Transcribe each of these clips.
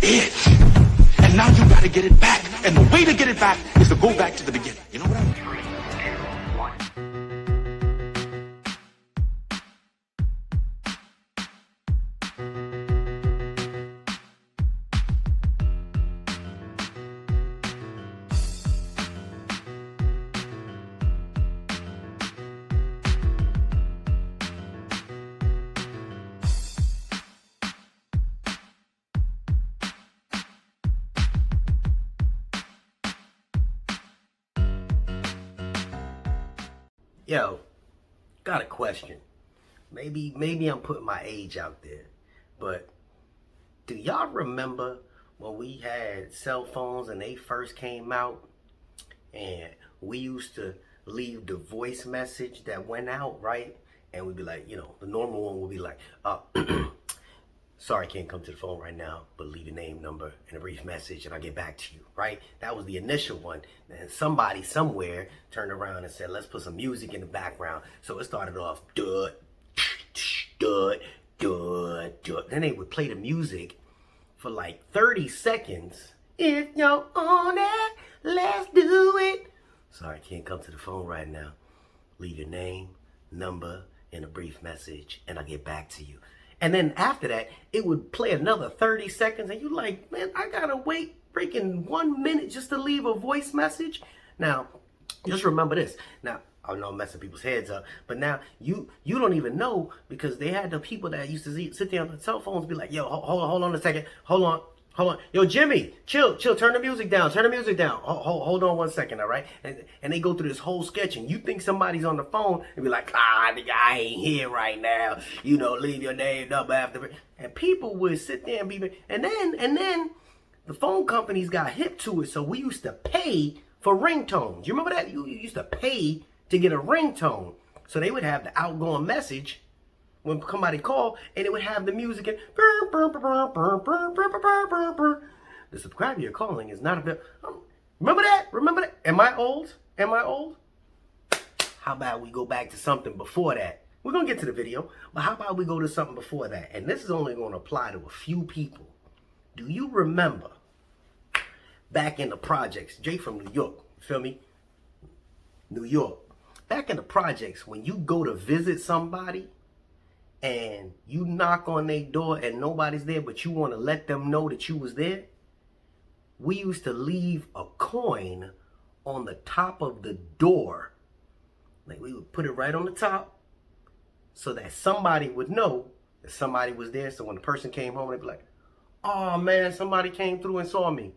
it. And now you gotta get it back. And the way to get it back is to go back to the beginning. You know what I mean? Yo, got a question. Maybe I'm putting my age out there, but do y'all remember when we had cell phones and they first came out, and we used to leave the voice message that went out, right? And we'd be like, you know, the normal one would be like, sorry, I can't come to the phone right now, but leave your name, number, and a brief message, and I'll get back to you, right? That was the initial one. And somebody somewhere turned around and said, let's put some music in the background. So it started off, dud, dud, dud, dud. Then they would play the music for like 30 seconds. If you're on it, let's do it. Sorry, I can't come to the phone right now. Leave your name, number, and a brief message, and I'll get back to you. And then after that, it would play another 30 seconds, and you're like, man, I gotta wait freaking 1 minute just to leave a voice message? Now, just remember this. Now, I know I'm messing people's heads up, but now you don't even know, because they had the people that used to sit there on the cell phones and be like, yo, hold on a second, hold on. Yo, Jimmy, chill, turn the music down, hold on 1 second, all right? And they go through this whole sketch, and you think somebody's on the phone and be like, the guy ain't here right now, you know, leave your name, number after. And people would sit there and be, and then the phone companies got hip to it, so we used to pay for ringtones. You remember that? You used to pay to get a ringtone. So they would have the outgoing message when somebody called, and it would have the music and the subscriber you're calling is not available. Remember that? Am I old? How about we go back to something before that? We're gonna get to the video, but how about we go to something before that? And this is only gonna apply to a few people. Do you remember back in the projects? Jay from New York, feel me? New York. Back in the projects, when you go to visit somebody and you knock on their door and nobody's there, but you want to let them know that you was there, we used to leave a coin on the top of the door. Like, we would put it right on the top so that somebody would know that somebody was there. So when the person came home, they'd be like, oh man, somebody came through and saw me.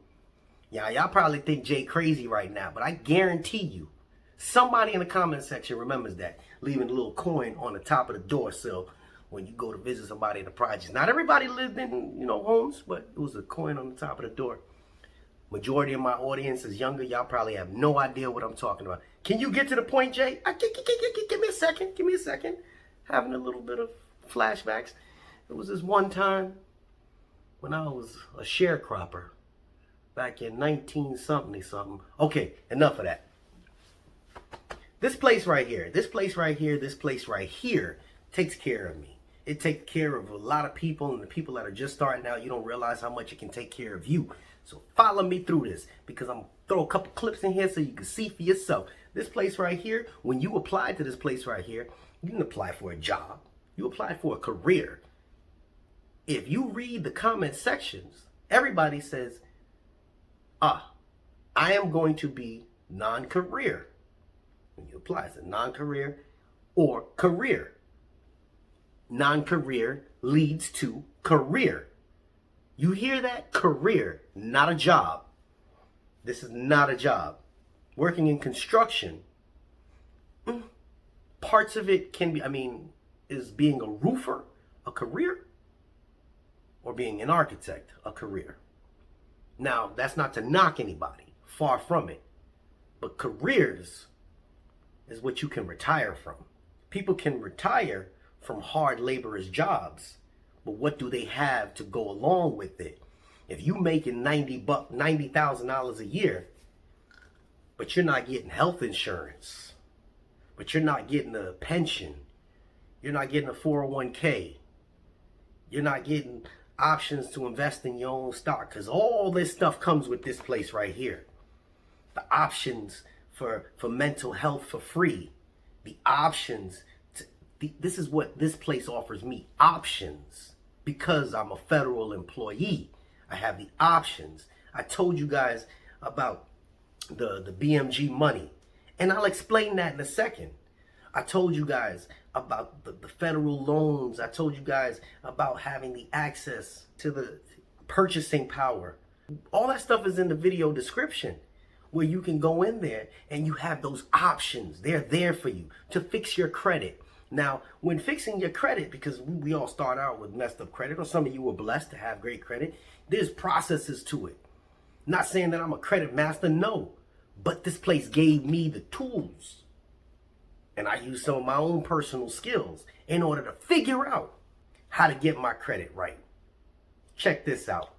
Yeah, y'all probably think Jay crazy right now, but I guarantee you, somebody in the comment section remembers that, leaving a little coin on the top of the door sill when you go to visit somebody in the projects. Not everybody lived in, homes, but it was a coin on the top of the door. Majority of my audience is younger. Y'all probably have no idea what I'm talking about. Can you get to the point, Jay? Give me a second. Having a little bit of flashbacks. It was this one time when I was a sharecropper back in 19-something. Okay, enough of that. This place right here takes care of me. It takes care of a lot of people, and the people that are just starting out, you don't realize how much it can take care of you. So follow me through this, because I'm going to throw a couple clips in here so you can see for yourself. This place right here, when you apply to this place right here, you didn't apply for a job. You applied for a career. If you read the comment sections, everybody says, I am going to be non-career. When you apply, it's a non-career or career. Non-career leads to career. You hear that? Career, not a job. This is not a job. Working in construction, parts of it can be, is being a roofer a career? Or being an architect a career? Now, that's not to knock anybody, far from it. But careers is what you can retire from. People can retire from hard laborers' jobs, but what do they have to go along with it? If you making $90,000 a year, but you're not getting health insurance, but you're not getting a pension, you're not getting a 401k, you're not getting options to invest in your own stock, because all this stuff comes with this place right here. The options for mental health for free. The options. This is what this place offers me. Options. Because I'm a federal employee, I have the options. I told you guys about the BMG money, and I'll explain that in a second. I told you guys about the federal loans. I told you guys about having the access to the purchasing power. All that stuff is in the video description, where you can go in there and you have those options. They're there for you to fix your credit. Now, when fixing your credit, because we all start out with messed up credit, or some of you were blessed to have great credit, there's processes to it. Not saying that I'm a credit master, no. But this place gave me the tools. And I use some of my own personal skills in order to figure out how to get my credit right. Check this out.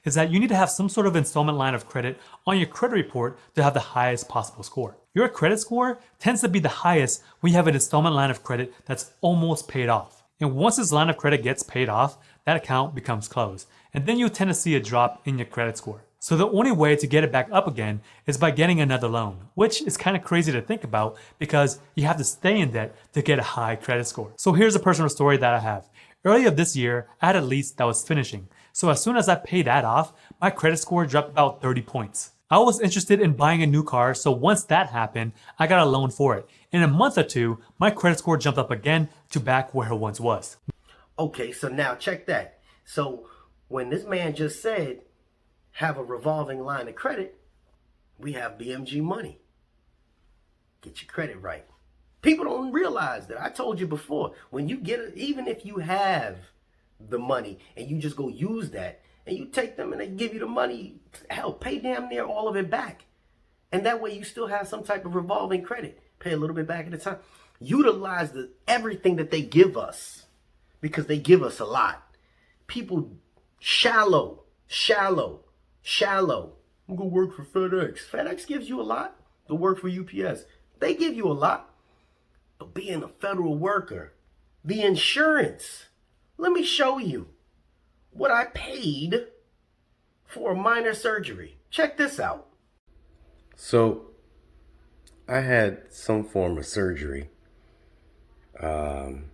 Is that you need to have some sort of installment line of credit on your credit report to have the highest possible score. Your credit score tends to be the highest when you have an installment line of credit that's almost paid off. And once this line of credit gets paid off, that account becomes closed. And then you tend to see a drop in your credit score. So the only way to get it back up again is by getting another loan, which is kind of crazy to think about because you have to stay in debt to get a high credit score. So here's a personal story that I have. Earlier this year, I had a lease that was finishing. So as soon as I paid that off, my credit score dropped about 30 points. I was interested in buying a new car, so once that happened, I got a loan for it. In a month or two, my credit score jumped up again to back where it once was. Okay, so now check that. So when this man just said, have a revolving line of credit, we have BMG money. Get your credit right. People don't realize that. I told you before, when you get it, even if you have the money and you just go use that and you take them and they give you the money, hell, pay damn near all of it back. And that way you still have some type of revolving credit. Pay a little bit back at a time. Utilize everything that they give us, because they give us a lot. People shallow. I'm gonna work for FedEx. FedEx gives you a lot. Go work for UPS. They give you a lot. But being a federal worker, the insurance, let me show you what I paid for a minor surgery. Check this out. So I had some form of surgery. Trying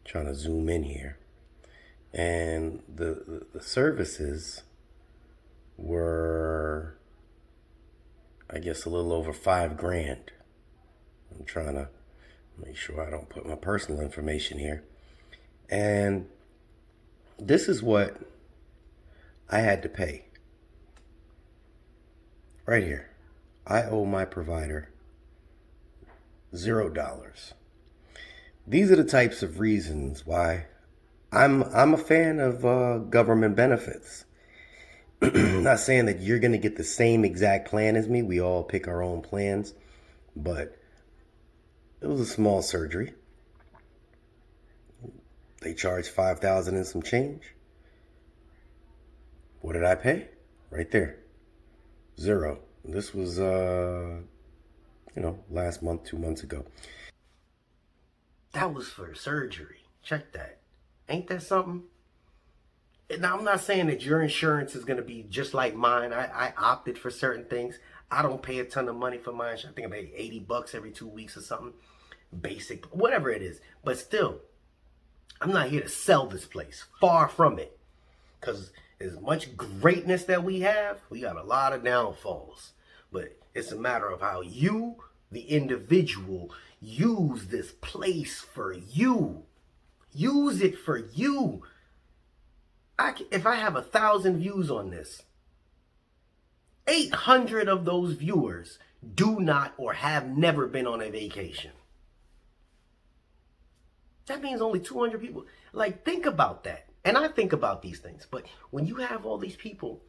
to zoom in here. And the services were, I guess, a little over $5,000. I'm trying to make sure I don't put my personal information here. And this is what I had to pay. Right here. I owe my provider $0. These are the types of reasons why I'm a fan of government benefits. Not saying that you're going to get the same exact plan as me. We all pick our own plans. But it was a small surgery. They charged $5,000 and some change. What did I pay? Right there. $0. This was, last month, 2 months ago. That was for surgery. Check that. Ain't that something? Now, I'm not saying that your insurance is going to be just like mine. I opted for certain things. I don't pay a ton of money for my insurance. I think I pay $80 every 2 weeks or something. Basic, whatever it is. But still, I'm not here to sell this place. Far from it. Because as much greatness that we have, we got a lot of downfalls. But it's a matter of how you, the individual, use this place for you. Use it for you. If I have 1,000 views on this, 800 of those viewers do not or have never been on a vacation. That means only 200 people. Like, think about that. And I think about these things. But when you have all these people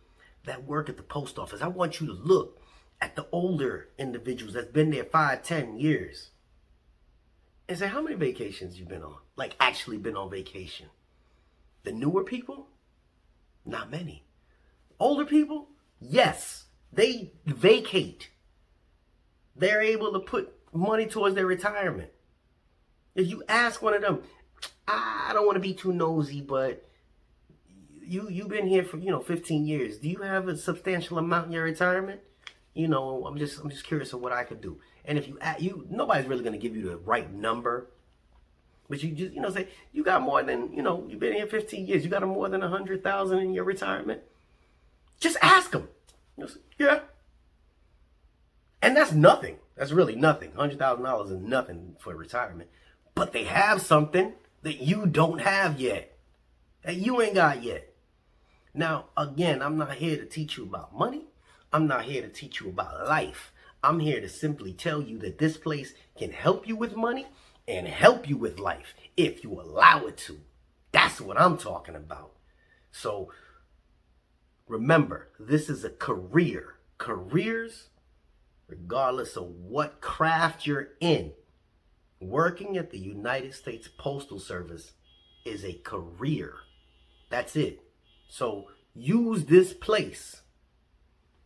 that work at the post office, I want you to look at the older individuals that's been there 5, 10 years. And say, how many vacations you've been on? Like, actually been on vacation. The newer people? Not many. Older people? Yes. They vacate. They're able to put money towards their retirement. If you ask one of them, I don't want to be too nosy, but you've been here for 15 years. Do you have a substantial amount in your retirement? I'm just curious of what I could do. And if nobody's really gonna give you the right number, but you just say you got more than you've been here 15 years. You got more than 100,000 in your retirement. Just ask them. Say, yeah. And that's nothing. That's really nothing. $100,000 is nothing for retirement. But they have something that you don't have yet, that you ain't got yet. Now, again, I'm not here to teach you about money. I'm not here to teach you about life. I'm here to simply tell you that this place can help you with money and help you with life if you allow it to. That's what I'm talking about. So remember, this is a career. Careers, regardless of what craft you're in, working at the United States Postal Service is a career. That's it. So use this place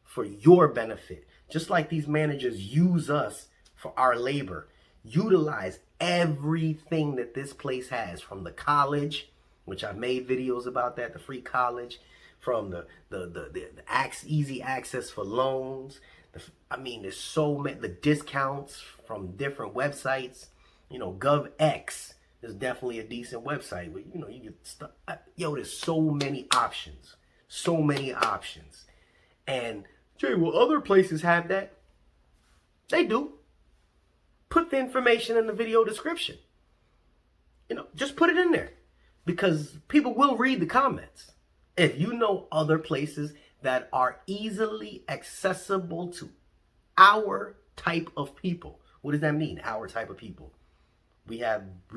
for your benefit. Just like these managers use us for our labor. Utilize everything that this place has, from the college, which I made videos about that, the free college, from the easy access for loans. There's so many, the discounts from different websites. GovX is definitely a decent website where, you get stuff. There's so many options. So many options. And, Jay, will other places have that? They do. Put the information in the video description. Just put it in there. Because people will read the comments. If you know other places that are easily accessible to our type of people. What does that mean, our type of people? We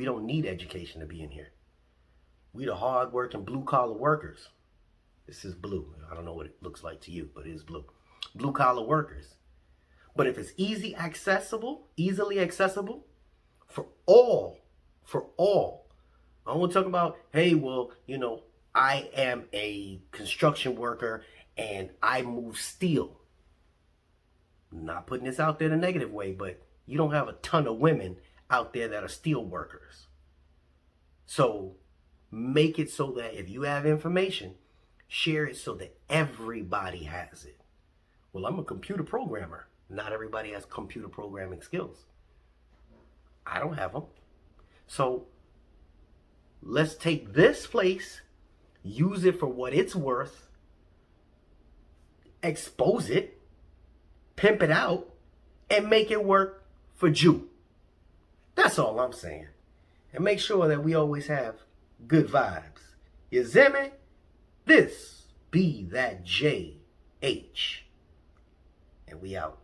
don't need education to be in here. We the hard-working blue-collar workers. This is blue. I don't know what it looks like to you, but it is blue. Blue-collar workers. But if it's easily accessible for all. I don't want to talk about, hey, well, I am a construction worker and I move steel. I'm not putting this out there in a negative way, but you don't have a ton of women out there that are steel workers. So make it so that if you have information, share it so that everybody has it. Well, I'm a computer programmer. Not everybody has computer programming skills. I don't have them. So let's take this place, use it for what it's worth, expose it, pimp it out, and make it work for you. That's all I'm saying. And make sure that we always have good vibes. You see me? This be that JH. And we out.